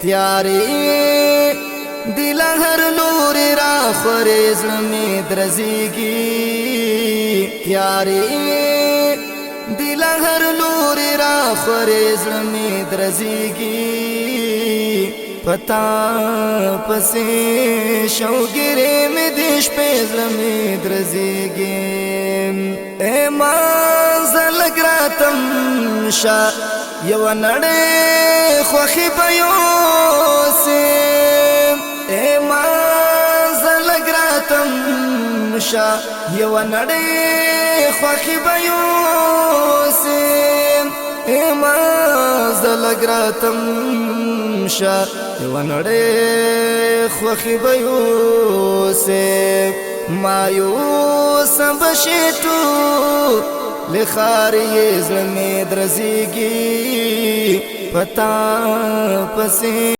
تیاری دل هر لور را خوری زلمی درزیگی تیاری دل هر لور را خوری زلمی درزیگی پتا پسی شوگیری می دیش پی زلمی درزیگی ایمان زلگ راتم شا یو نڑی خوخی بیوسیم ایمان زلگ راتم شا یو نڑی خوخی بیوسیم ایمان زلگ راتم شا یو نڑی خوخی بیوسیم مایوس بشیتو لخاری زلمی درزیگی پتا پسی